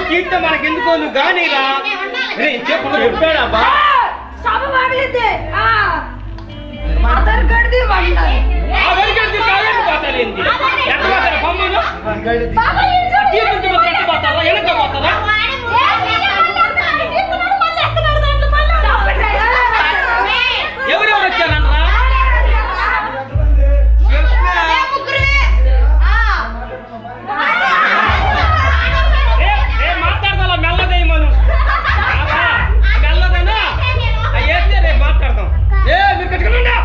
జీవితం మనకెందుకో నువ్వు గానీరా చెప్పాడబ్బా ఎవరెవరు వచ్చానరా మాట్లాడదా మెల్లదేమను మెల్లదైనా వేస్తే రేపు మాట్లాడదాం మీరు కట్టుకున్నా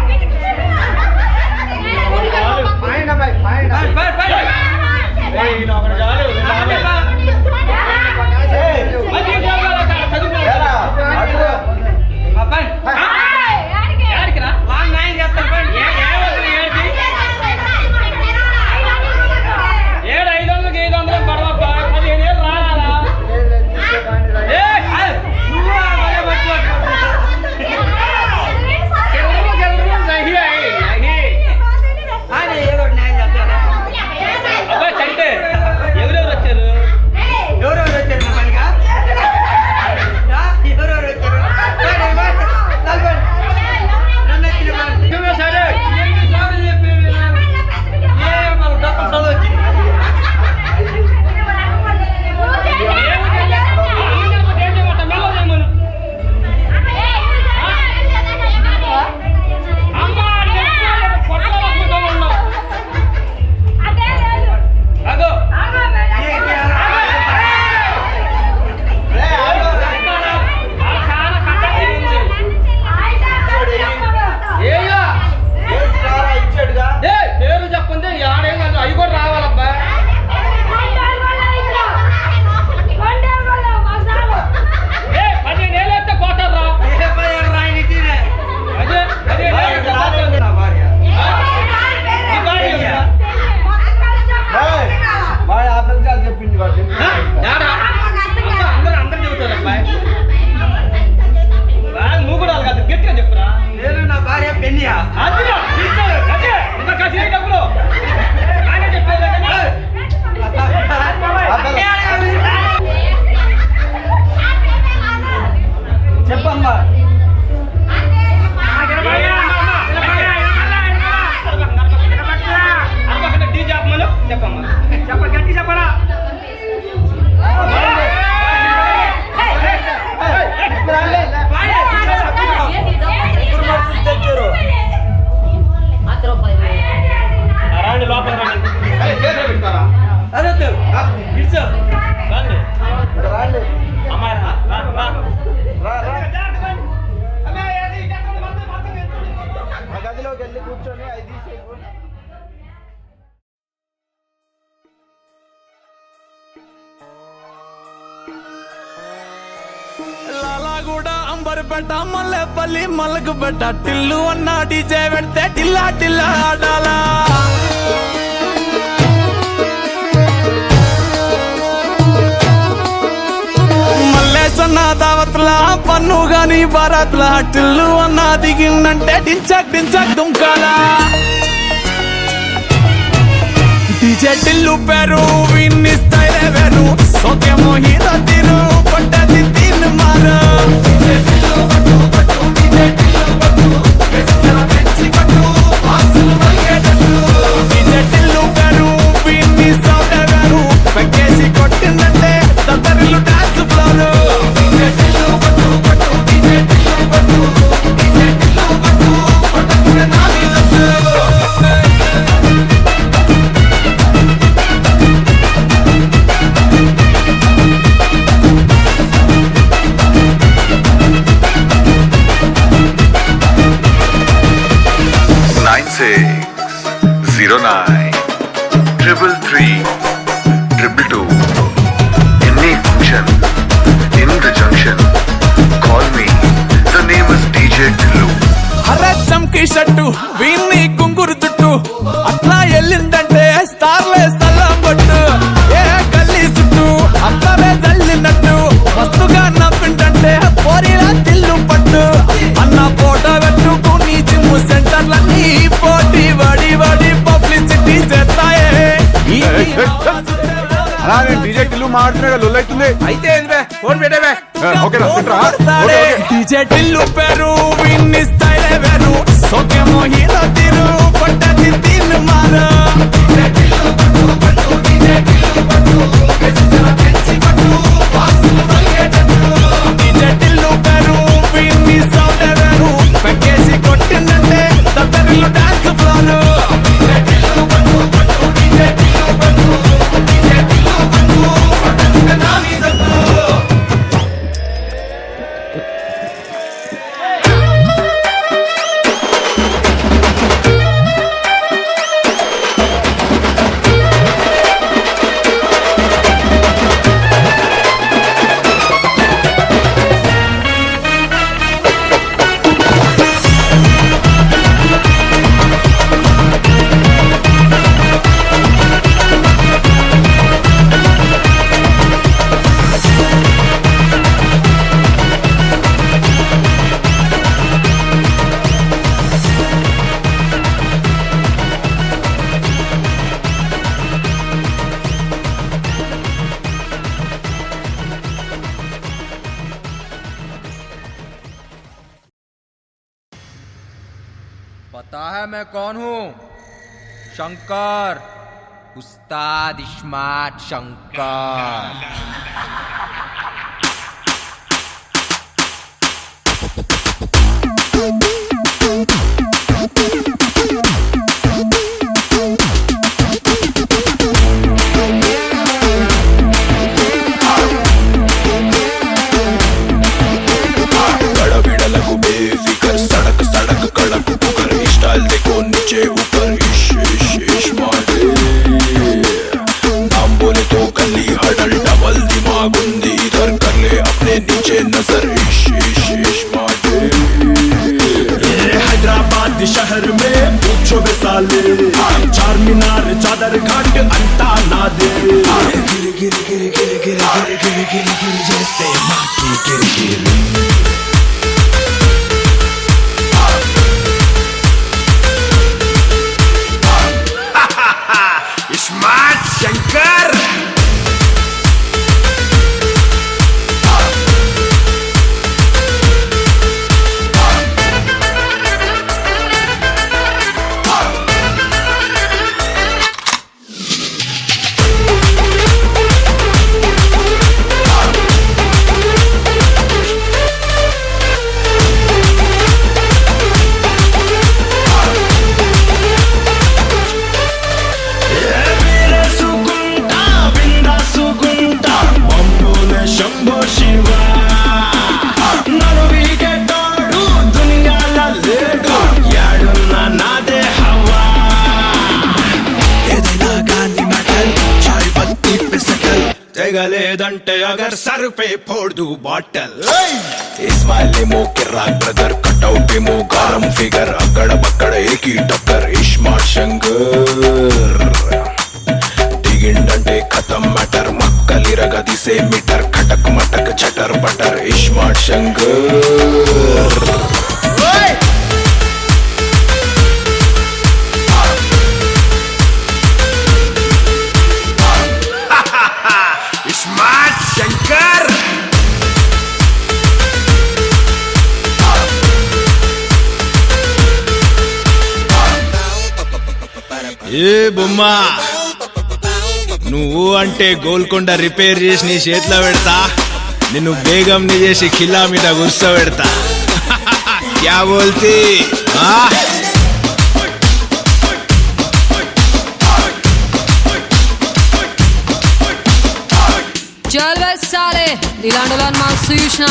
లాలాగూడ అంబర్పేట మల్లెపల్లి మల్లకుపేట టిల్లు అన్న డీజే పెడితే టిల్లా టిల్లా ఆడాలా మల్లేసన్న దావత్లా పన్ను గాని భారత్లా టిల్లు అన్న దిగిందంటే డించక్ డించక్ దుంకాలా డీజే టిల్లు పేరు విన్ని స్టైలే వేరు సోకేమో హీరో తీరు పట్టది తీన్ మారు డీజే టిల్లు పట్టు పట్టు డీజే టిల్లు పట్టు వెచ్చల పెంచి పట్టు ఆసులు మల్గేటట్టు డీజే టిల్లు పేరు విన్ని సౌండ్ వేరు పెక్కేసి కొట్టిందంటే తత్తరిల్లు డాన్స్ ఫ్లోర్ డీజే టిల్లు పట్టు పట్టు డీజే టిల్లు పట్టు డీజే టిల్లు పట్టు పట్టకునే నాది లట్టు అలా నేను డీజే టిల్లు మాట్లాడుతున్నా లొల్లు అవుతుంది. అయితే ఏంది ఫోన్ పెట్టేవే. ఓకేనా తింటరా? డీజే టిల్లు పేరు విన్ని స్టైల్ వేరు సోకేమో హీరో తీరు కొట్టది తీన్ మారు డీజే టిల్లు పేరు విన్ని సౌండ్ వేరు పెక్కేసి కొట్టిందంటే తప్పరిల్లు డాన్స్ ఫ్లోర్ पता है मैं कौन हूँ? शंकर, उस्ताद इस्मार्ट शंकर। हैदराबाद शहर में पूछो बे साले चार मीनार चादर घाट अंटा ना दे गिर गिर गिर गिर गिर गिर गिर गिर गिर जैसे माटी गिर गिर स्मार्ट शंकर లేదంటే అగర్ సర్ పే ఫోड़ दूं బాటల్ ఇస్మాయిల్ కిర్రాక్ బ్రదర్ కట్అవుట్ ఏమో గారం ఫిగర్ అక్కడ బక్కడ ఏకీ టక్కర్ ఇస్మార్ట్ శంకర్ దిగిండంటే ఖతం matter మక్కలిరగ దిసే metre ఖటక్ మటక్ చటర్ butter iSmart Shankar ఏ బొమ్మా నువ్వు అంటే గోల్కొండ రిపేర్ చేసి నీ చేతిలో పెడతా నిన్ను బేగం ని చేసి ఖిల్లా మీద కూర్చోబెడతా క్యా బోల్తీ చల్ బే సాలే ఇలాంటి వాళ్ళని మస్తు చూసిన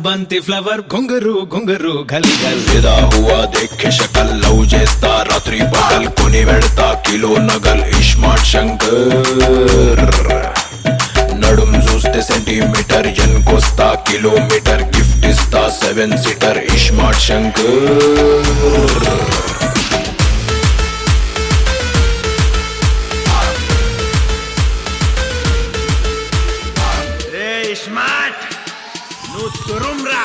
बंती फ्लवर घुंगरू घुंगरू घल घल फिदा हुआ देखे शकल लव చేస్తా రాత్రి పగల్ కొని వెడతా కిలో నగల్ ఇస్మార్ట్ శంకర్ నడుం చూస్తే సెంటీమీటర్ ఎన్కొస్తా కిలోమీటర్ గిఫ్ట్ ఇస్తా 7 సీటర్ ఇస్మార్ట్ శంకర్ స్మార్ట్ నువ్వు తురుమ్రా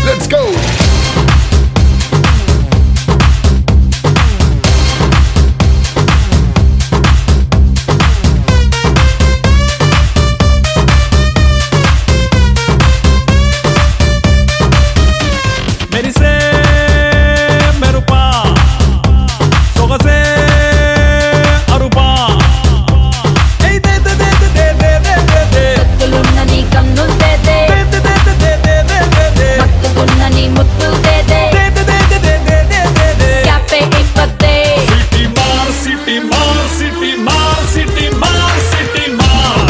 లెట్స్ గో మెరిసే మెరుపా సొగసే అరుపా ఏయ్ దే దే దే దే దే దే దే దే కత్తులున్న నీ కన్నులు తేదే దే దే దే దే దే దే దే దే మత్తుకున్న నీ ముత్తులు తేదే దే దే దే దే దే దే దే దే క్యాపే ఇప్పతే సిటీ మార్ సిటీ మార్ సిటీ మార్ సిటీ మార్ సిటీ మార్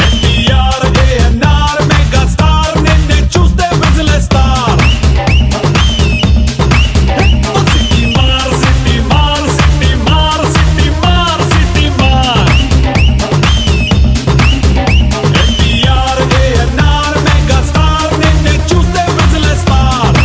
ఎన్టీఆర్ ఏఎన్ఆర్ మెగా స్టార్ నిన్నే చూస్తే విజిల్ స్టార్ సిటీ మార్ సిటీ మార్ సిటీ మార్ సిటీ మార్ సిటీ మార్ ఎన్టీఆర్ ఏఎన్ఆర్ మెగా స్టార్ నిన్నే చూస్తే విజిల్ స్టార్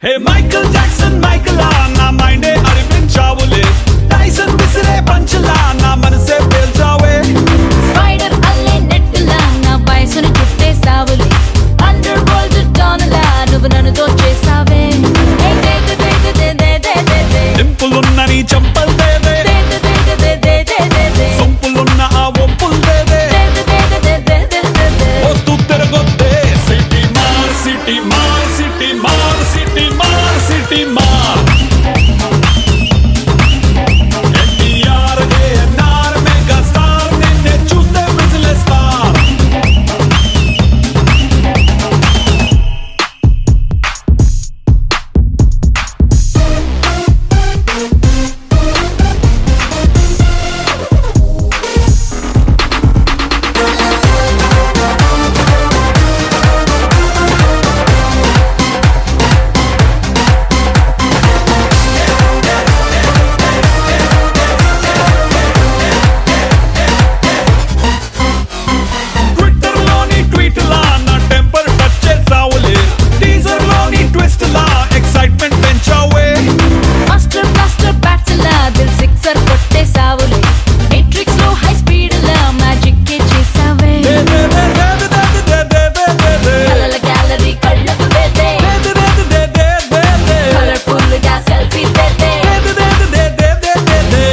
హే మైకల్ జాక్సన్ మైకలా నా మైండే అరిపించావులే టైసన్ విసిరే పంచలా నా మనసే పేల్చావే స్పైడర్ అల్లే నెట్టులా నా వయసును చుట్టేసావులే అండర్ వరల్డ్ డాన్లా నువ్వు నన్ను దోచేసావే హే దే దే దే దే దే దే దే దే డింపులున్న నీ చంపల్ దేదే దే దే దే దే దే దే దే దే సొంపులున్న ఆ ఒప్పుల్ దేదే దే దే దే దే దే దే దే వస్తూ తిరగొద్దే సిటీ మార్ సిటీ మార్ సిటీ మార్ సిటీ మార్ సిటీ మార్ ఎన్టీఆర్ ఏఎన్ఆర్ మెగా స్టార్ నిన్నే చూస్తే విజిల్ స్టార్ ట్విట్టర్ లోని ట్వీట్ లా నా టెంపర్ టచ్ చేసావులే టీజర్ లోని ట్విస్ట్ లా ఎక్సైట్మెంట్ పెంచావే మాస్టర్ బ్లాస్టర్ బ్యాట్స్లా దిల్ సిక్సర్ కొట్టేసావులే మెట్రిక్స్ లో హై స్పీడ్ లా మ్యాజిక్ కే చేసావే దే దే దే దే దే దే దే దే దే కలల గ్యాలరీ కళ్ళకు తేదే దే దే దే దే దే దే కలర్ఫుల్ గా సెల్ఫీ తేదే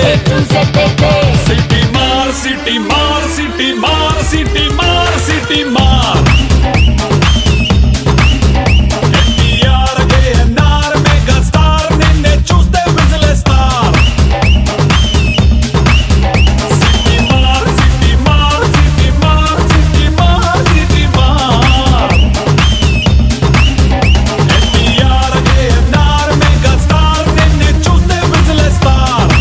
ఏ టు జెడ్ తేదే సిటీ మార్ సిటీ మార్ సిటీ మార్ సిటీ మార్ సిటీ మార్ ఎన్టీఆర్ ఏఎన్ఆర్ మెగా స్టార్ నిన్నే చూస్తే విజిల్ స్టార్ సిటీ మార్ సిటీ మార్ సిటీ మార్ సిటీ మార్ సిటీ మార్ ఎన్టీఆర్ ఏఎన్ఆర్ మెగా స్టార్ నిన్నే చూస్తే విజిల్ స్టార్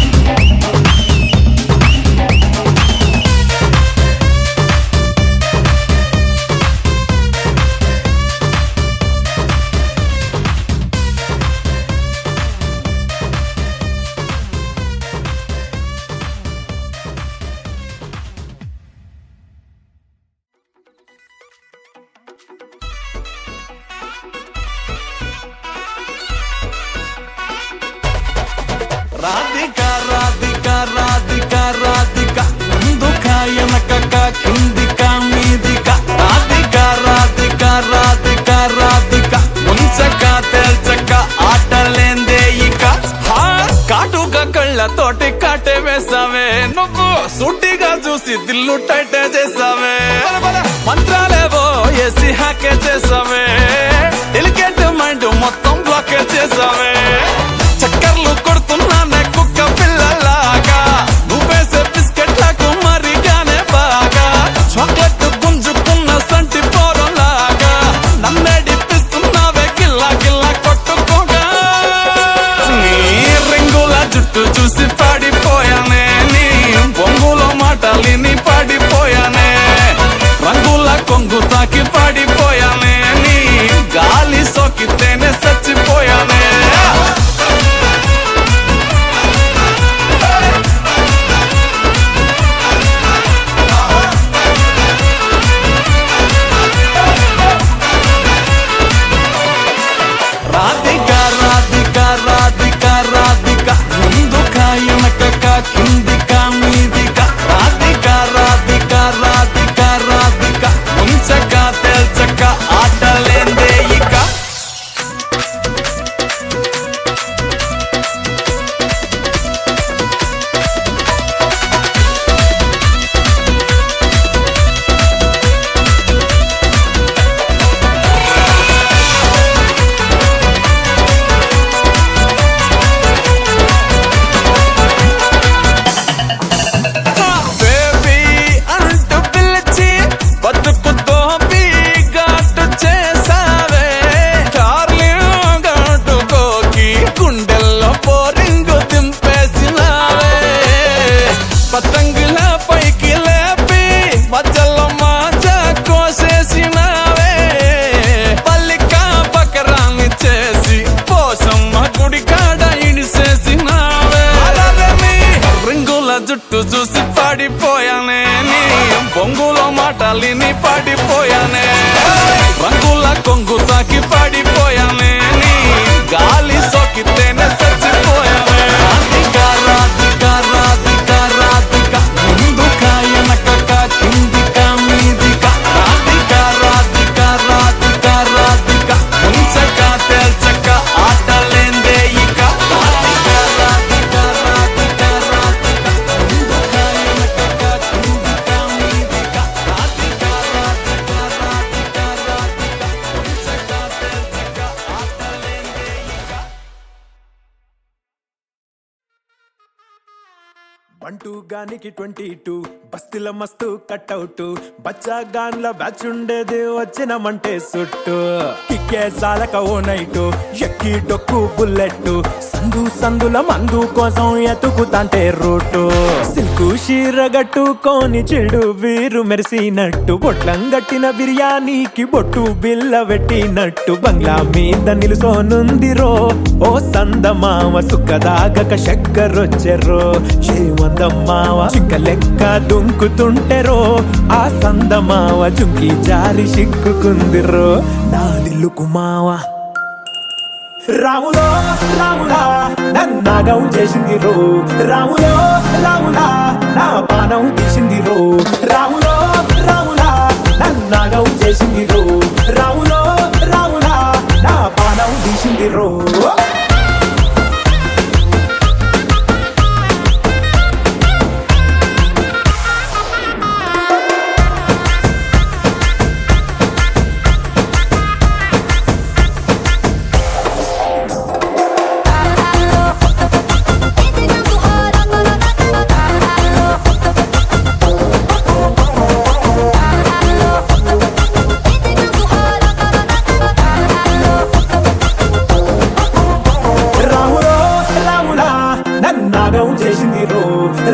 రాధిక రాధిక రాధిక రాధిక ముందుకా ఎనకక కిందిక మీదిక రాధిక రాధిక రాధిక రాధిక ముంచక తేల్చక ఆటలేందే ఇక కాటుగా కళ్ళతోటి కాటే వేసావే నువ్వు సూటిగా చూసి దిల్లు టైటే చేసావే మంత్రాలేవో ఏసి హ్యాకే చేసావే డెలికేట్ మైండ్ మొత్తం బ్లాకే చేసావే చక్కర్లు కొడుతున్నానే కుక్క పిల్లలాగా నువ్వేసే బిస్కెట్లకు మరిగానే బాగా చాక్లెట్ గుంజుకున్న సంటి పోరలాగా నన్నేడిపిస్తున్నావే గిల్లా గిల్లా కొట్టుకోగా నీ రింగుల జుట్టు చూసి పాడిపోయానే నీ బొంగులో మాటలిని పాడిపోయానే రంగుల కొంగు తాకి పాడిపోయానే నీ గాలి సోకితేనే చచ్చిపోయానే రాధిక రాధిక రాధిక రాధిక ముందుక ఎనకక కిందిక మీదిక రాధిక రాధిక రాధిక రాధిక ముంచక తేల్చక ఆటలేందే ఇక బేబీ అంటూ పిలిచి బతుకుతో ఘాటు చేసావే డార్లింగ్ ఘాటుకోకి గుండెల్లో పోరింగు దింపేసినావే పతంగుల పైకి లేపి మధ్యలో మాజా కోసేసినావే పల్లిక బకరాన్ని చేసి పోసమ్మ గుడి కాడ ఇడిసేసినావే రింగుల జుట్టు చూసి పాడిపోయానే నీ బొంగులో మాటలిని పాడిపోయానే రంగుల కొంగు తాకి పాడిపోయానే నీ గాలి సోకితేనే చచ్చిపోయానే రాధిక రాధిక రాధిక రాధిక ముందుక ఎనకక కిందిక మీదిక రాధిక రాధిక రాధిక రాధిక ముంచక తేల్చక ఆటలేందే ఇక రాధిక రాధిక రాధిక రాధిక ముందుక ఎనకక కిందిక మీదిక రాధిక రాధిక రాధిక రాధిక ముంచక తేల్చక ఆటలేందే ఇక బంటూ గానికి 22 బస్తీల మస్తు కట్అవుట్ బచ్చా గాన్ల బ్యాచ్ ఉండేది వచ్చినమంటే సుట్టు కిక్కే సాలక ఓ నైటు ఎక్కి డొక్కు బుల్లెట్ సందు సందుల మందు కోసం ఎతుకుతాంటే రూటు సిల్కు షీరగట్టుకోని చెడు వీరు మెరిసినట్టు బొట్లం గట్టిన బిర్యానీకి బొట్టు బిల్ల పెట్టినట్టు బంగ్లా మీద నిలుసోనుందిరో ఓ సందమావ సుఖదాగక చక్కరొచ్చెరో శ్రీమందమ్మావ చింక లెక్క దుంకుతుంటెరో ఆ సందమావ చుంకి జారి సిక్కుకుందిరో నా దిల్లుకు మావ రాములో రాములా నన్నాగం చేసిందిరో రాములో రాములా నా పానం తీసిందిరో రాములో రాములా నన్నాగం చేసిందిరో రాములో రాములా నా పానం తీసిందిరో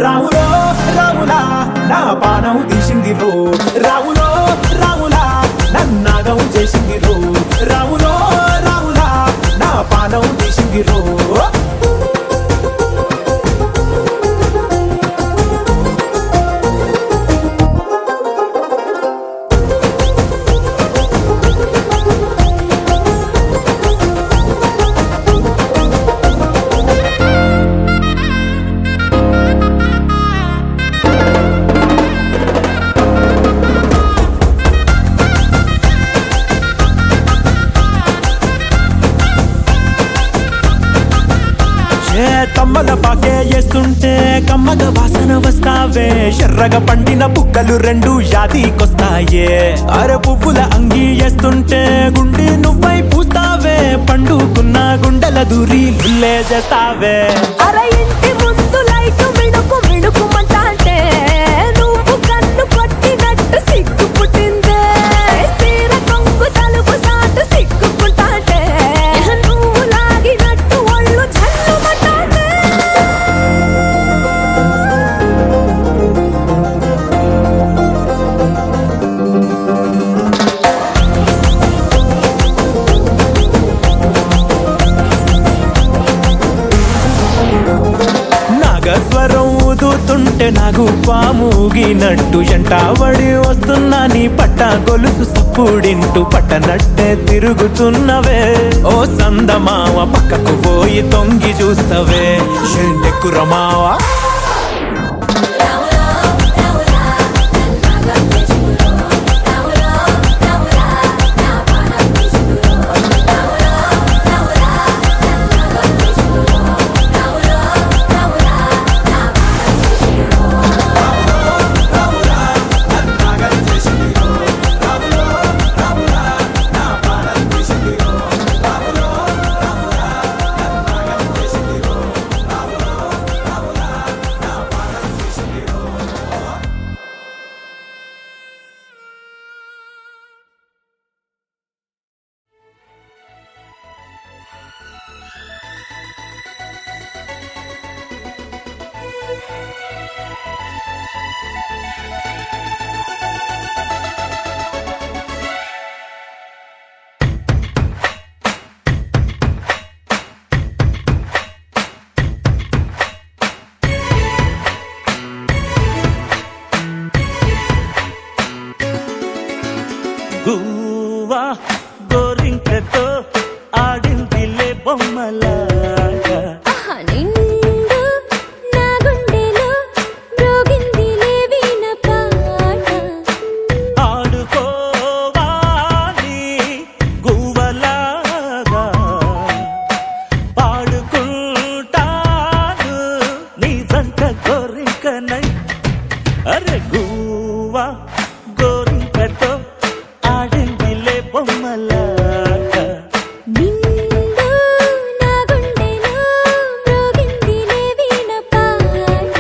రాములో రాములా నా పానం తీసిందిరో రాములో రాములా నన్నాగం చేసిందిరో రాములో రాములా నా పానం తీసిందిరో తమ్మల పాకే వేస్తుంటే కమ్మగ వాసన వస్తావే ఎర్రగా పండిన బుక్కలు రెండు యాదికొస్తాయే అరే పువ్వుల అంగి వేస్తుంటే గుండి నువ్వై పూస్తావే పండుకున్న గుండెల దూరి లుల్లే చేస్తావే అరే ఇంటి ముందు లైట్ మిణుకు మిణుకుమంటే నువ్వు కన్ను కొట్టినట్టు సిగ్గు పుట్టిందే చీర కొంగు తలుపు సాటు సిగ్గుకుంటాంటే నువ్వు లాగినట్టు ఒళ్ళు జల్లుమంటాంటే నాగస్వరం ఊదుతుంటే నాకు పాముగినట్టు ఎంటావడి వస్తున్నా నీ పట్ట గొలుసు సప్పుడింటూ పట్టనట్టే తిరుగుతున్నవే ఓ సందమావ పక్కకు పోయి తొంగి చూస్తవే ఎండెక్కురమావా గువ్వా గోరింకతో ఆడిందిలే బొమ్మలాగా నిండు నా గుండెలో మ్రోగిందిలే వీణ పాట ఆడుకోవాలి గువ్వలాగా పాడుకుంటాను నీ జంట గోరింకనై అరే గువ్వా గోరింకతో ఆడిందిలే బొమ్మలాగా నిండు నా గుండెలో మ్రోగిందిలే వీణ పాట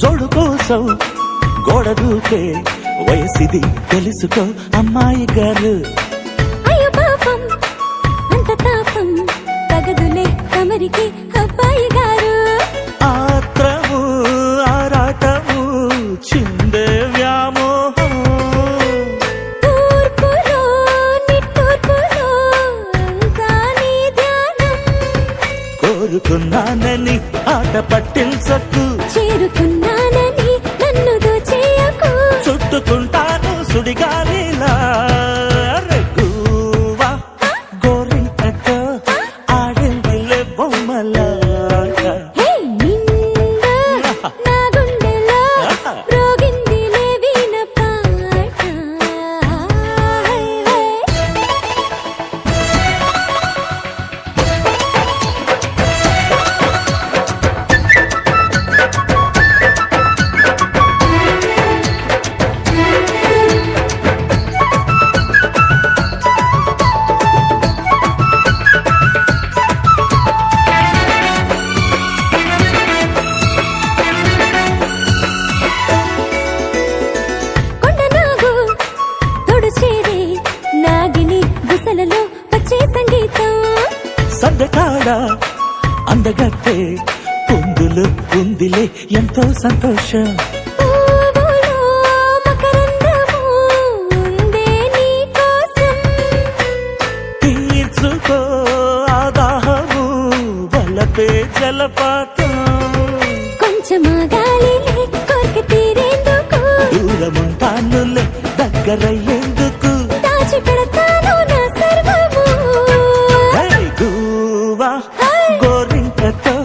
జోడు కోసం గోడ దూకే వయసిది తెలుసుకో అమ్మాయి గారు అయ్యో పాపం అంత తాపం తగదులే తమరికి అబ్బాయి గారు ఆత్రము ఆరాటము చిందే వ్యామోహం తూర్పులో నిట్టూర్పులో అంతా నీ ధ్యానం కోరుకున్నానని ఆట పట్టించకు చేరుకున్నానని నన్ను దోచేయకు చుట్టుకుంటాను సుడిగాలిలా గువ్వా గోరింకతో ఆడిందిలే బొమ్మలాగా హే నిండు నా గుండెలో మ్రోగిందిలే వీణ పాట హై హై కొండనాగు తోడు చేరే నాగిని గుసలలో వచ్చే సంగీతం సందకాడ అందగట్టే పొందులు ఉందిలే ఎంతో సంతోషం పువ్వులో మకరందము ఉందే నీ కోసం చూపే జలపాతం కొంచెం ఆగాలి కోరిక తీరేందుకు దూరముంటానులే దగ్గరయ్యేందుకు దాచి పెడతాను నా సర్వము హే గువ్వా గోరింకతో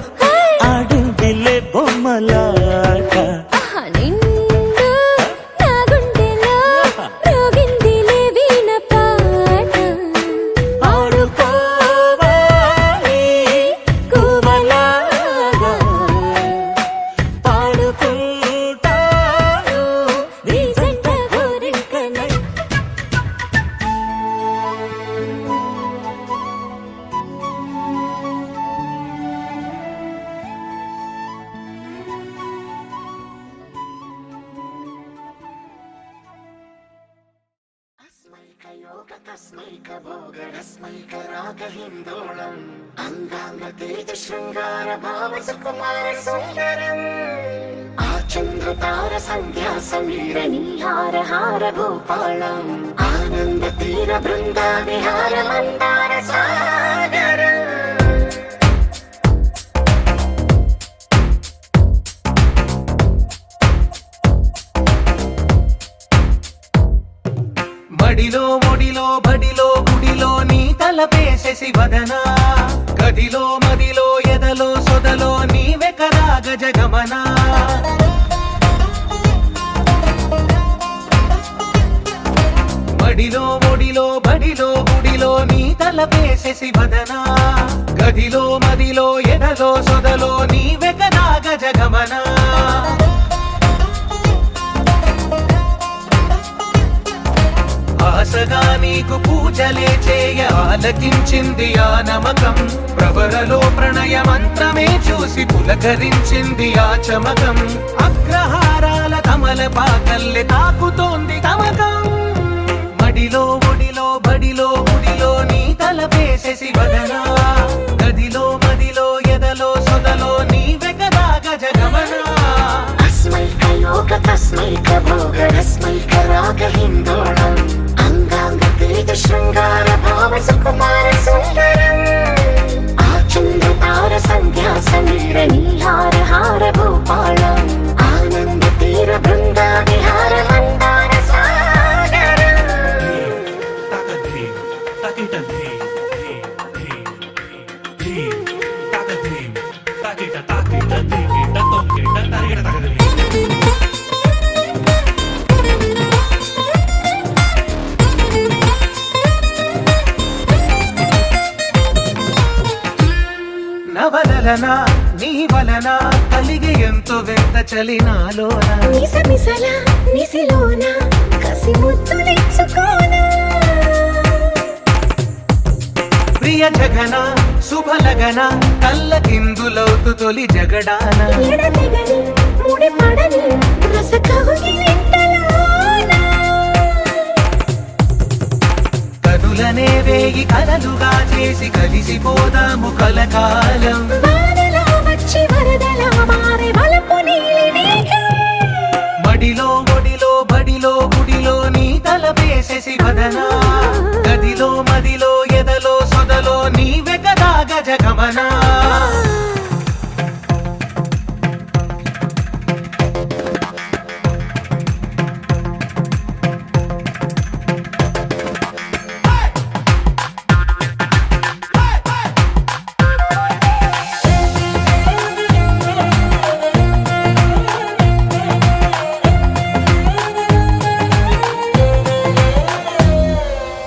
ఆడిందిలే బొమ్మలాట ఆహా, నిండు నా గుండెలో రోగిందిలే వీణ పాట ఆడుకోవాలి గువ్వలాగా పాడుకుంటాను నీ జంట గోరింకనై చంద్రతార సంధ్యా సమీర నీహార హార భూపాళం ఆనంద తీర బృంద విహార మందార సాగరం మడిలో ఒడిలో బడిలో గుడిలో నీ తలపేసేసి వదనా గదిలో మదిలో ఎదలో సొదలో నీవె కదా గజగమనా మడిలో ఒడిలో బడిలో గుడిలో నీ తలపేసేసి వదనా గదిలో మదిలో ఎదలో సొదలో నీవె కదా గజగమనా ఆశగా నీకు పూజలే చేయ ఆలకించింది ఆ నమకం ప్రవరలో ప్రణయ మంత్రమే చూసి పులకరించింది ఆ చమకం అగ్రహారాల కమల పాకల్లె తాకుతోంది తమకం మడిలో ఒడిలో బడిలో గుడిలో నీ తలపేసేసి వదనా గదిలో మదిలో ఎదలో సొదలో నీవె కదా గజగమనా అస్మైక యోగ తస్మైక భోగ రస్మైక రాగ హిందోళం అంగాంగ తేజ శృంగార భావ సుకుమార సుందరం ఆ చంద్రతార సంధ్యా సమీర నీహార హార భూపాళం ఆనంద తీర బృంద విహార మందార సాగరం నవలన నీ వలన కలిగి ఎంతో వెంత చలినాలోన నిసమిసల నిసిలోన కసి ముద్దులిచ్చుకోన ప్రియ జగన శుభలగన కళ్ళ కిందులవుతు తొలి జగడాన ఎడతెగని ముడి పడని రస కౌగిలింతలోన కనులనే వేగి కలలుగా చేసి కలిసిపోదాము కలకాలం వానలా వచ్చి వరదలా మారే వలపు నీలి మేఘం మడిలో ఒడిలో బడిలో గుడిలో నీ తలపేసేసి వదనా గదిలో మదిలో ఎదలో సొదలో నీవె కదా గజగమనా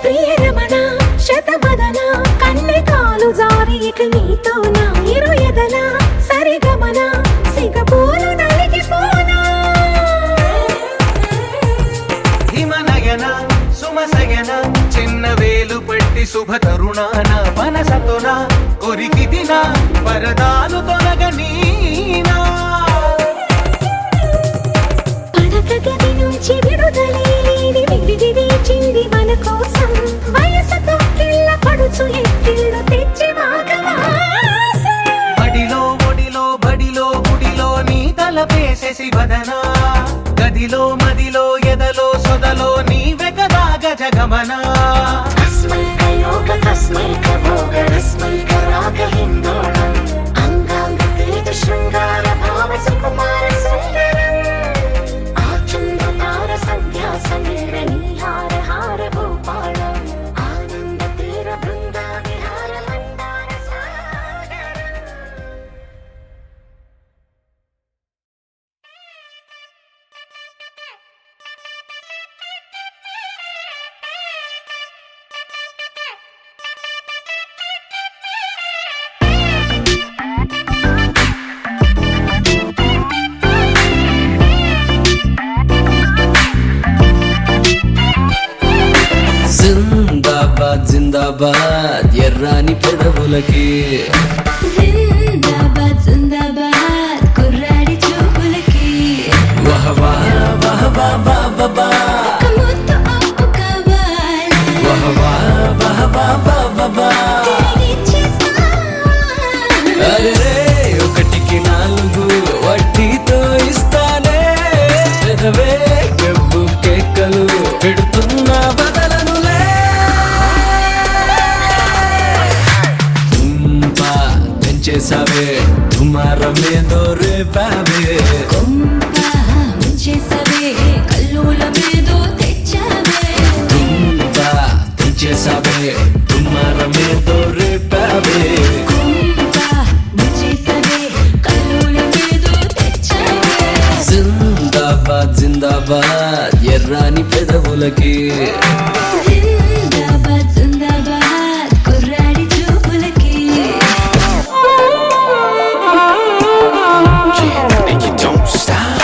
ప్రియరమణ శతబదన కన్నె కాలు జారి ఇక నీతో నా ఇరు ఎదల సరిగమన సిగపోలు నలిగిపోనా హిమనయన సుమసయన చిన్న వేలు పట్టి శుభ తరుణాన మనసతోన కొరికి దిన వరదాలు తొలగనీనా పడక గది నుంచి విడుదలేని విడిది వేచింది మన కోసం వయసుతో కిళ్ళ పడుచు ఎత్తిళ్ళు తెచ్చి మాఘమాసం మడిలో ఒడిలో బడిలో గుడిలో నీ తలపేసేసి వదనా గదిలో మదిలో ఎదలో సొదలో నీవె కదా గజగమనా తస్మైక యోగ తస్మైక భోగ రస్మైక రాగ హిందోళం అంగ జిందాబాద్ జిందాబాద్ ఎర్రాని పెదవులకి జిందాబాద్ జిందాబాద్ కుర్రాడి చూపులకి వహ వహ వహ వహ వహ ఒక ముద్దు అప్పు కావాలి వహ వహ వహ వహ తిరిగిచ్చేస్తావా? అరే ఒకటికి 4 వడ్డీతో ఇస్తానే పెదవే గబ్బు కేకలు పెడుతున్నా బదలనులే తుంపా తెంచేసావే తుమారమేదో రేపావే కొంప ముంచేసావే కల్లోల మీదో తెచ్చావే తుంపా తెంచేసావే తుమారమేదో రేపావే కొంప ముంచేసావే కల్లోల మీదో తెచ్చావే జిందాబాద్ జిందాబాద్ ఎర్రాని పెదవులకి జిందాబాద్ జిందాబాద్ కుర్రాడి చూపులకి And you don't stop.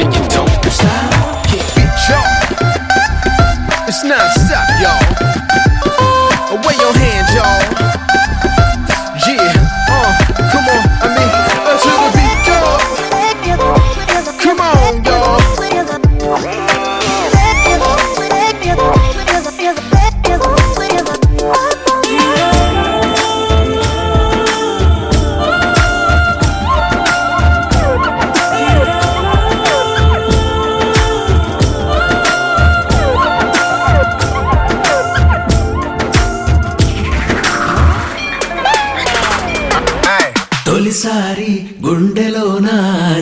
And you don't stop. Get jump. It's non-stop, y'all. Away your hands, y'all. Yeah, come on. I mean, to the beat, y'all. Come on, y'all. తొలిసారి గుండెలోన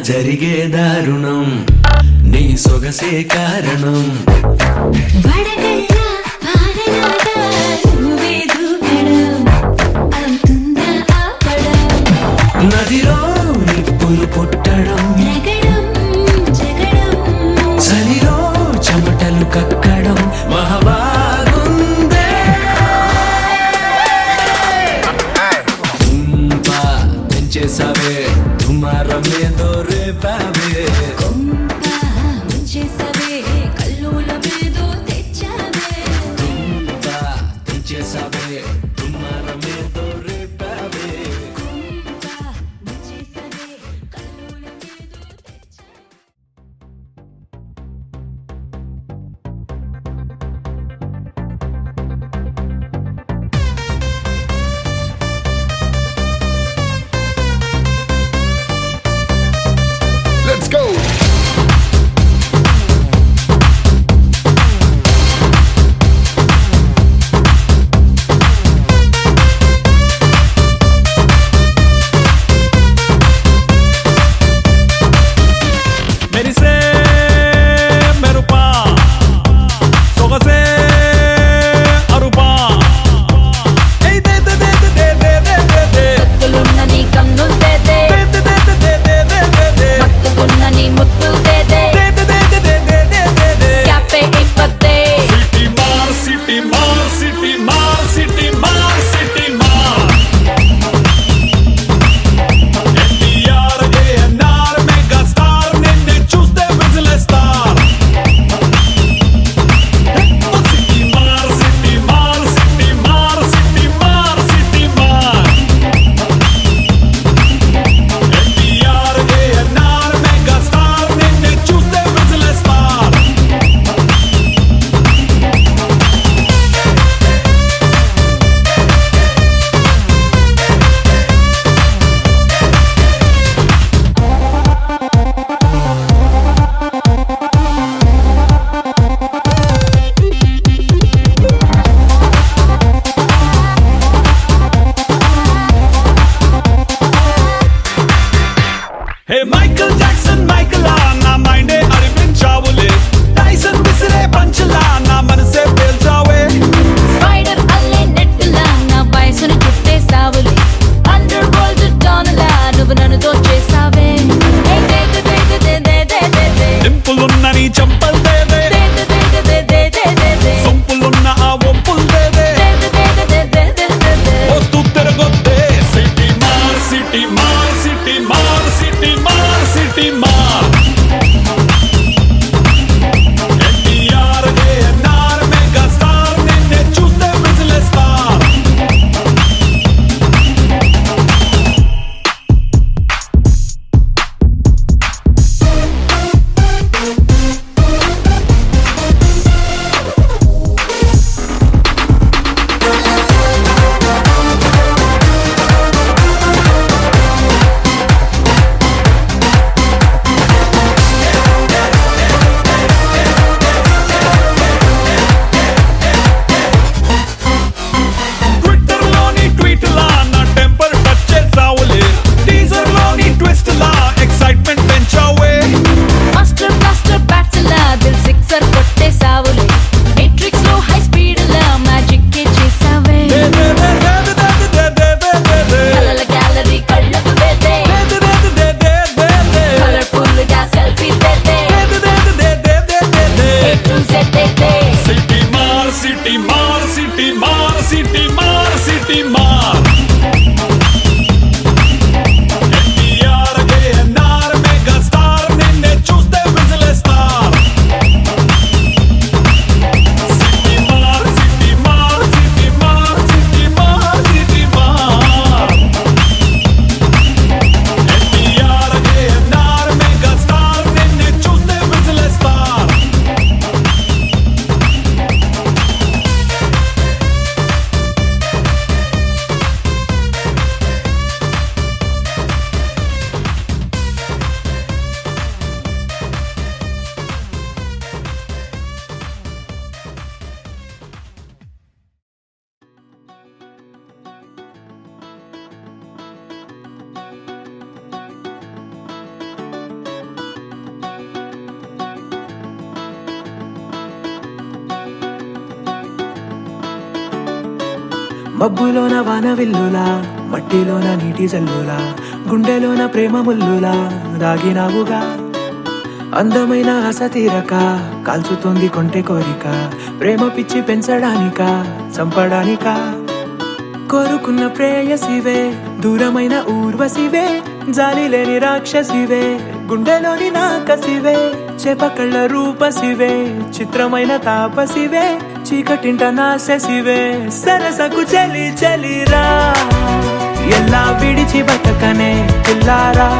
జరిగే దారుణం నీ సొగసే కారణం వడగళ్ళ వానలాగా నువ్వే దూకడం అవుతుందా ఆపడం నదిలో నిప్పులు పుట్టడం రగడం జగడం చలిలో చెమటలు కక్కడం మహాబాగుందే తుంపా తెంచేసావే తుమారమేదో రేపావే కొంప ముంచేసావే కల్లోల మీదో తెచ్చావే సావులే మెట్రిక్స్ లో హై స్పీడ్ లా మ్యాజిక్ చేసావే కలల గ్యాలరీ కళ్ళకు వేదే కలర్ఫుల్ గా సెల్ఫీ తెదే A to Z తెదే సిటీ మార్ సిటీ మార్ సిటీ మార్ సిటీ మార్ సిటీ మార్ ఎన్టీఆర్ కేఎన్ఆర్ మెగా స్టార్ నిన్నే చూస్తే విజిలేస్తార్ సిటీ మార్ సిటీ మార్ సిటీ మార్ సిటీ మార్ సిటీ మార్ ఎన్టీఆర్ కేఎన్ఆర్ మెగా స్టార్ నిన్నే చూస్తే విజిలేస్తార్ మబ్బులోన వానవిల్లులా మట్టిలోన నీటి జల్లులా గుండెలోన ప్రేమ ముల్లులా దాగినావుగా అందమైన ఆశ తీరక కాల్చుతోంది కొంటె కోరిక ప్రేమ పిచ్చి పెంచడానిక చంపడానిక కోరుకున్న ప్రేయసివే దూరమైన ఊర్వశివే జాలి లేని రాక్షసివే గుండెలోని నాకసివే చేపకళ్ళ రూపసివే చిత్రమైన తాపసివే చీకటింట నాశసివే సరసకు చలి చలిరా ఎలా విడిచి బతకనే పిల్లారా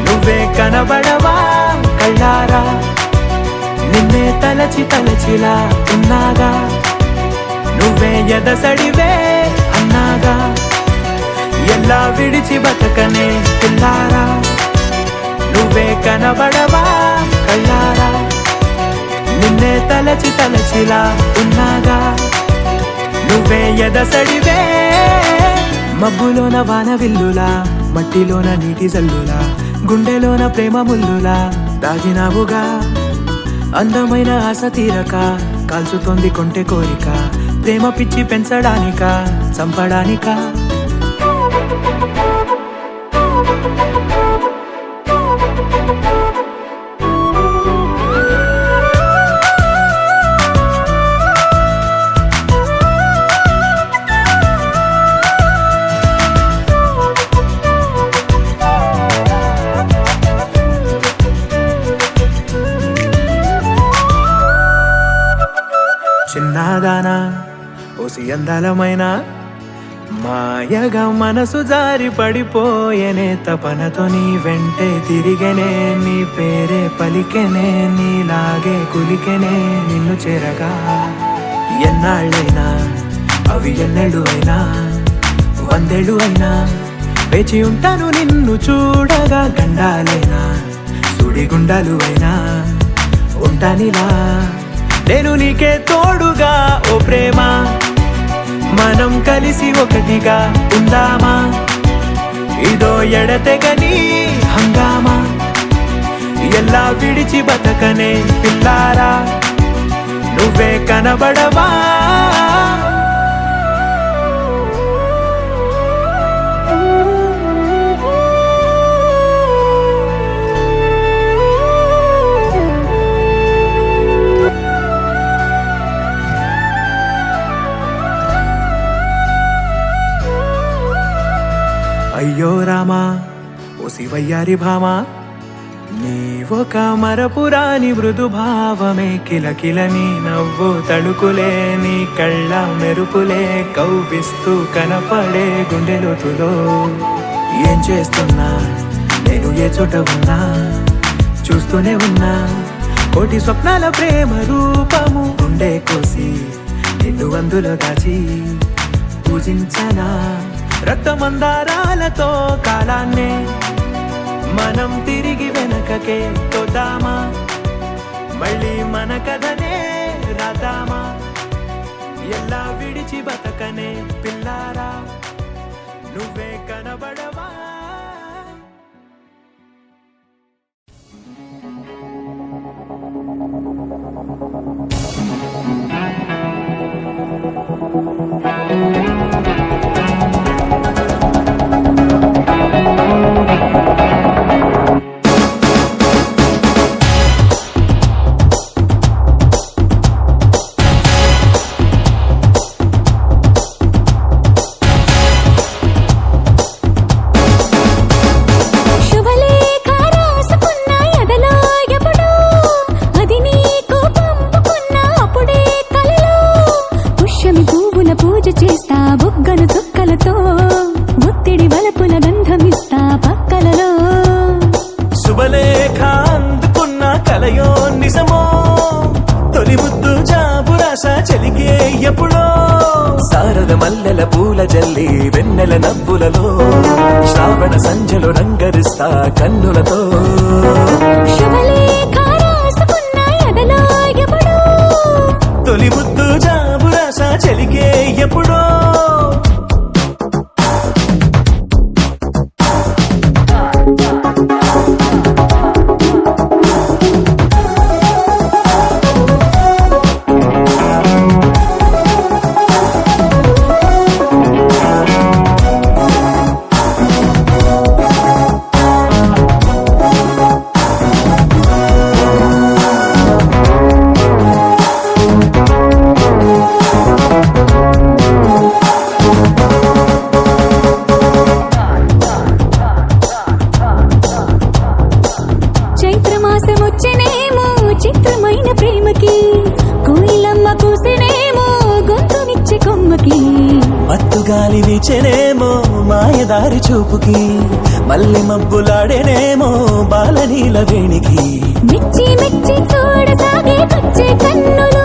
నువ్వే కనబడవా కళ్ళారా నిన్నే తలచి తలచిలా ఉన్నాగా నువ్వే ఎదసడివే అన్నాగా ఎలా విడిచి బతకనే పిల్లారా నువ్వే కనబడవా కళ్ళారా నిన్నే తలచి తలచిలా ఉన్నాగా నువ్వే ఎదసడివే మబ్బులోన వానవిల్లులా మట్టిలోన నీటి జల్లులా గుండెలోన ప్రేమ ముల్లులా దాగినావుగా అందమైన ఆశ తీరక కాల్చుతోంది కొంటె కోరిక ప్రేమ పిచ్చి పెంచడానిక చంపడానిక చిన్నదానా ఓసి అందలమైన మాయగా మనసు జారి పడిపోయేనే తపనతో నీ వెంటే తిరిగనే నీ పేరే పలికెనే నీలాగే కులికెనే నిన్ను చేరగా ఎన్నాళ్ళైనా అవి ఎన్నెళ్ళు అయినా 100 ఏళ్ళు అయినా వేచి ఉంటాను నిన్ను చూడగా గండాలైనా సుడిగుండాలు అయినా ఉంటానిలా నేను నీకే తోడుగా ఓ ప్రేమ మనం కలిసి ఒకటిగా ఉందామా ఇదో ఎడతెగని హంగామా ఎలా విడిచి బతకనే పిల్లారా నువ్వే కనబడవా అయ్యో రామా ఓ శివయ్యారి భామా నీవొక మరపురాని మృదు భావమే కిలకిలని నవ్వు తడుకులే నీ కళ్ళ మెరుపులే కవ్విస్తూ కనపడే గుండెలోతులో ఏం చేస్తున్నా నేను ఏ చోట ఉన్నా చూస్తూనే ఉన్నా కోటి స్వప్నాల ప్రేమ రూపము గుండె కోసి నిన్ను అందులో దాచి పూజించనా రక్తమందారాలతో కాలాన్నే మనం తిరిగి వెనకకే తోదామా మళ్ళీ మన కథనే రాదామా ఎలా విడిచి బతకనే పిల్లారా నువ్వే కనబడవా జాబురాస చెలికే ఎప్పుడో శారద మల్లెల పూల జల్లి వెన్నెల నవ్వులలో శ్రావణ సంధ్యలో రంగరిస్తా కన్నులతో శుభలేఖ రాసుకున్న ఎదలో ఎప్పుడో తొలి ముద్దు జాబురాస చెలికే ఎప్పుడో చైత్రమాసమొచ్చినేమో చిత్రమైన ప్రేమకి కోయిలమ్మ కూసినేమో గొంతునిచ్చే కొమ్మకి మత్తు గాలి వీచెనేమో మాయదారి చూపుకి మల్లె మబ్బులాడేనేమో బాలనీల వేణికి మెచ్చి మెచ్చి చూడసాగే కొచ్చే కన్నులు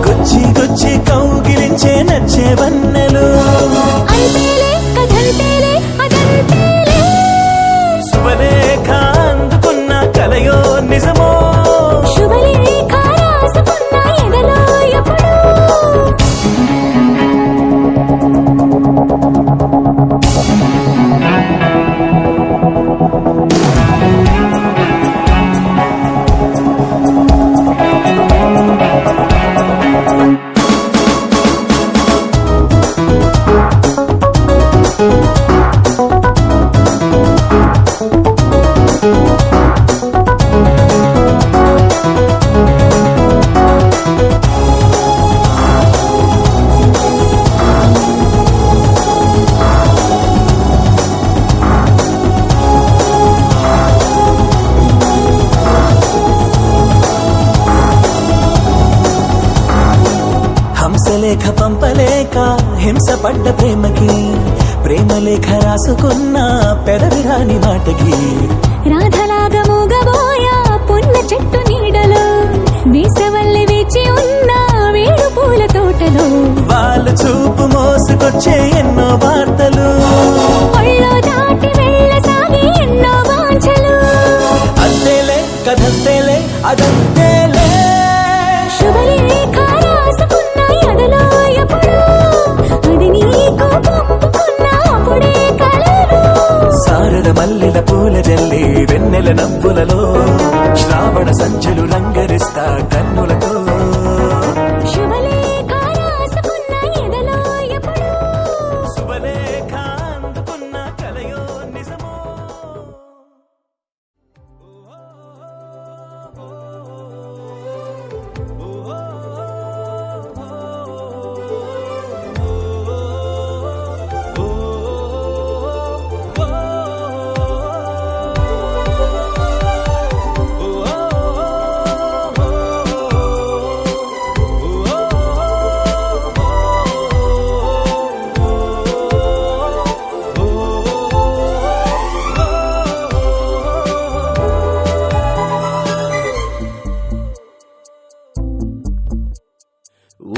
గుచ్చి గుచ్చి కౌగిలించే నచ్చే వన్నెలు అంతేలే కథంతేలే అదంతేలే శుభలేఖ అందుకున్న కలయో నిజమో శుభలేఖ రాసుకున్న ఎదలో ఎప్పుడో హంసలేఖ పంపలేక హింస పడ్డ ప్రేమకి ప్రేమలేఖ రాసుకున్న పెదవిరాని మాటకి రాధలాగా మూగబోయా పున్న చెట్టు నీడలో వీసవల్లి వేచి ఉన్న వేడు పూల తోటలో వాళ్ళ చూపు మోసుకొచ్చే ఎన్నో వార్తలు ఒళ్ళో దాటి వెళ్ళసాగి ఎన్నో వాంఛలు అంతేలే కథంతేలే అదంతేలే శుభలేఖ రాసుకున్న ఎదలో ఎప్పుడో అది నీకు పంపుకున్న అప్పుడే కలరు శారద మల్లెల పూల జల్లి వెన్నెల నవ్వులలో శ్రావణ సంధ్యలు రంగరిస్తా కన్నులతో శుభలేఖ రాసుకున్న ఎదలో ఎప్పుడో శుభలేఖ అందుకున్న కలయో నిజమో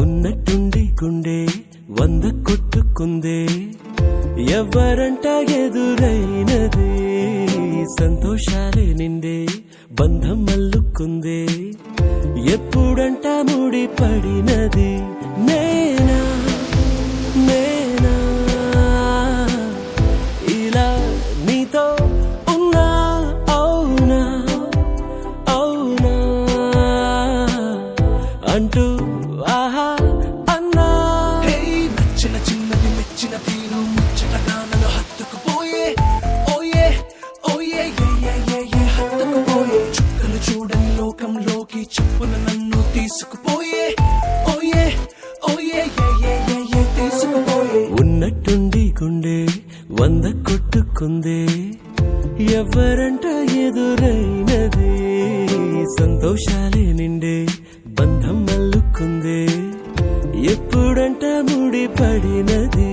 ఉన్నట్టుండి గుండె 100 కొట్టుకుందే ఎవరంట ఎదురైనది సంతోషాలే నిండే బంధం మల్లుకుందే ఎప్పుడంట ముడి పడినది నేనా నేనా ఇలా నీతో ఉన్నా అవునా అవునా అంటూ ఆహా అన్నా నచ్చిన చిన్నది మెచ్చిన తీరు ముచ్చటగా నన్ను హత్తుకుపోయే ఓయే ఓయే ఏ హత్తుకుపోయే చుక్కలు చూడని లోకంలోకి చెప్పున నన్ను తీసుకుపోయే ఓయే ఓయే ఏ తీసుకుపోయే ఉన్నట్టుండి గుండె 100 కొట్టుకుందే ఎవరంట ఎదురైనది సంతోషాలే నిండే బంధం మల్లుకుందే ఎప్పుడంట ముడి పడినది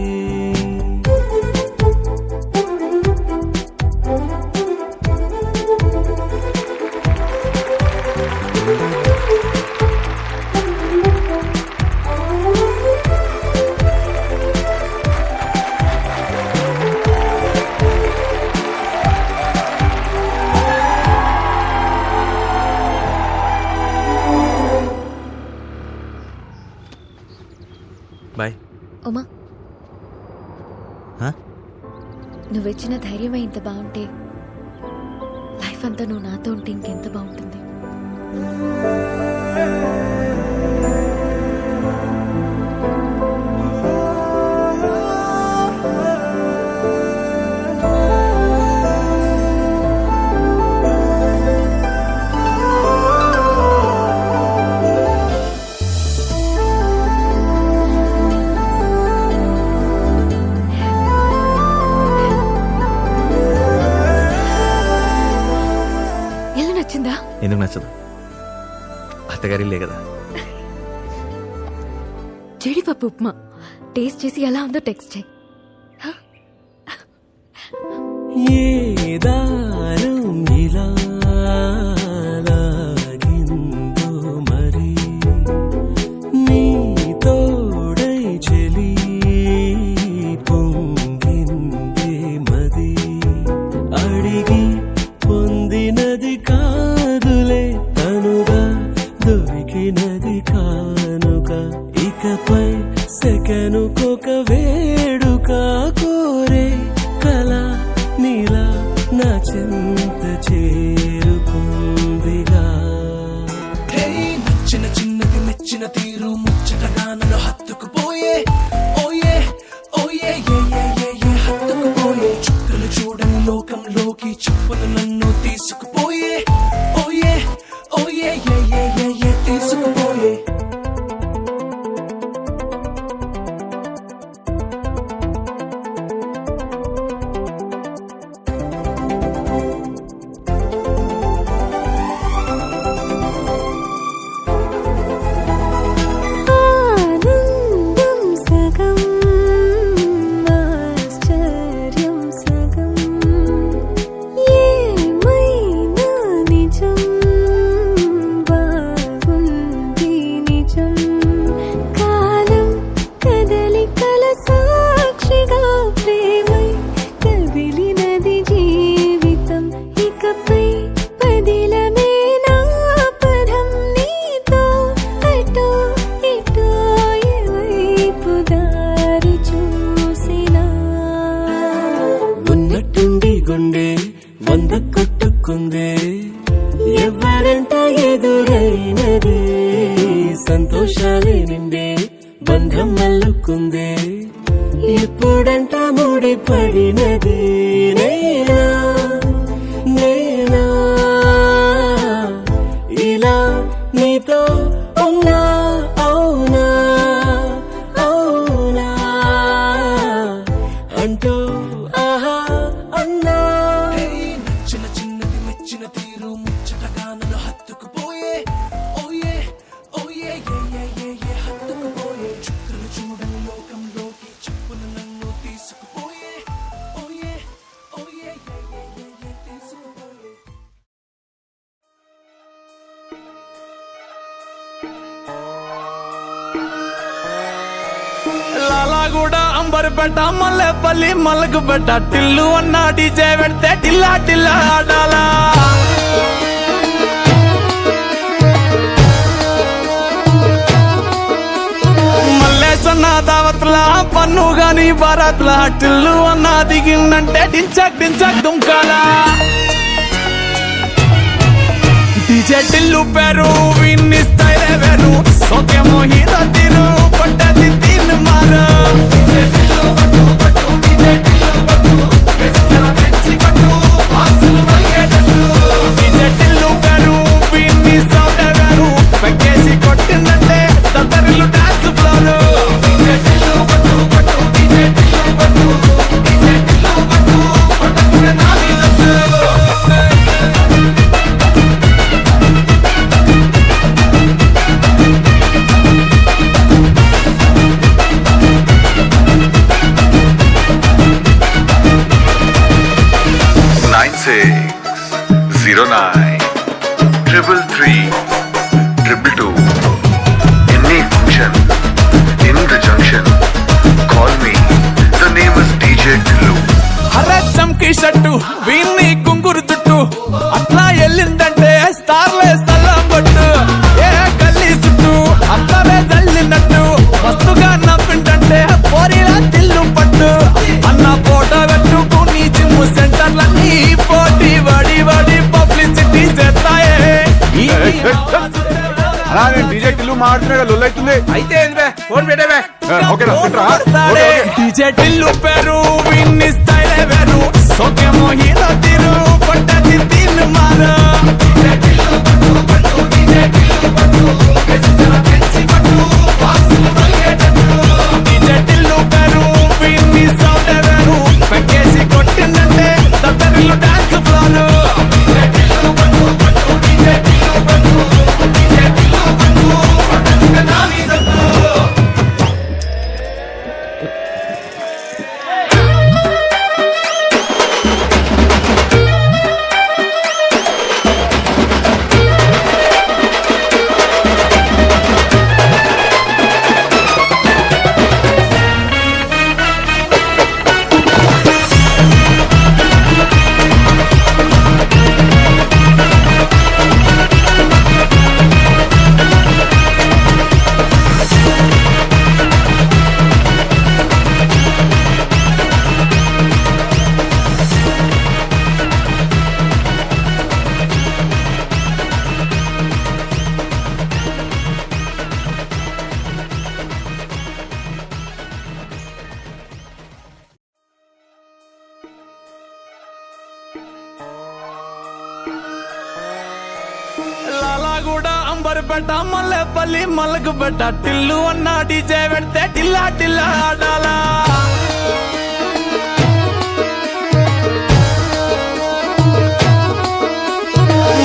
బాయ్. ఉమా, హా? నువ్విచ్చిన ధైర్యమే ఇంత బాగుంటే లైఫ్ అంతా నువ్వు నాతో ఉంటే ఇంకెంత బాగుంటుంది. ఎందుకు నచ్చదు? అత్తగారిలే కదా. జీడిపప్పు ఉప్మా టేస్ట్ చేసి ఎలా ఉందో టెక్స్ట్ చేయి. ఏ దారం ఇలా లాగిందో మరి నీ తోడై చెలి పొంగిందే మది అడిగి పొందినది కాదులే తనుగా దొరికినది కానుక ఇకపై సెకనుకొక వేడుక కోరే కళ నీలా నా చెంత చేరుకుందిగా. నచ్చిన చిన్నది మెచ్చిన తీరు ముచ్చటగా నన్ను హత్తుకుపోయే ఓయే ఓయే హత్తుకుపోయే చుక్కలు చూడని లోకంలోకి చెప్పులు నన్ను తీసుకుపోయే ఓయే ఓయే తీసుకుపోయే. గుండె వంద కొట్టుకుందే ఎవరంట ఎదురైనదే సంతోషాలే నిండే బంధం మల్లుకుందే ఎప్పుడంట ముడి పడినది నేనా నేనా ఇలా నీతో ఉన్నా అవునా అవునా అంటూ ఆహా అన్నా. నచ్చిన చిన్నది మెచ్చిన తీరు ముచ్చటగా నన్ను హత్తుకుపోయే ఓయే ఓయే హత్తుకుపోయే చుక్కలు చూడని లోకంలోకి చెప్పులు నన్ను తీసుకుపోయే ఓయే ఓయే తీసుకుపోయే. లాలాగూడ అంబర్పేట మల్లెపల్లి మల్లకుపేట టిల్లు అన్న డీజే పెడితే టిల్లా టిల్లా ఆడాలా. మల్లేసన్న దావత్లా పన్ను గాని భారత్లా టిల్లు అన్న దిగిందంటే డించక్ డించక్ దుంకాలా. డీజే టిల్లు పేరు విన్నిస్తాయిలే వేరు సోకేమో హీరో తీరు పడ్డది తీన్ మారు. డీజే టిల్లు పేరు విన్నిస్తాయిలే వేరు పెక్కేసి కొట్టిందంటే తత్తరిల్లు డాన్స్ ఫ్లోరు. మాడుతున్నాయి లొల్లు అవుతుంది అయితే ఏంది బే ఫోన్ పెట్టేవే ఓకేనా తింటరా ఓకే ఓకే డీజే టిల్లు పేరు విన్ని స్టైల్ వేరు సోకేమో హీరో తీరు పట్టది తీన్ మారు డీజే టిల్లు పేరు విన్ని సౌండ్ వేరు పెట్టేసి కొట్టిందంటే తత్తరిల్లు డాన్స్ ఫ్లోర్ లాలాగూడ అంబర్పేట మల్లెపల్లి మల్లకుపేట టిల్లు అన్న డీజే పెడితే టిల్లా టిల్లా ఆడాలా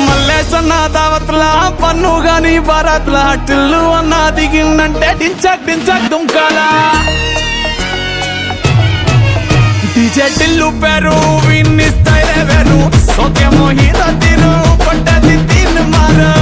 మల్లేసన్న దావత్లా పన్ను గాని భారత్లా టిల్లు అన్న దిగిందంటే డించక్ డించక్ దుంకాలా డీజే టిల్లు పేరు విన్ని స్టైల్ వేరు సోకేమో హీరో తీరు పట్టది తీన్ మారు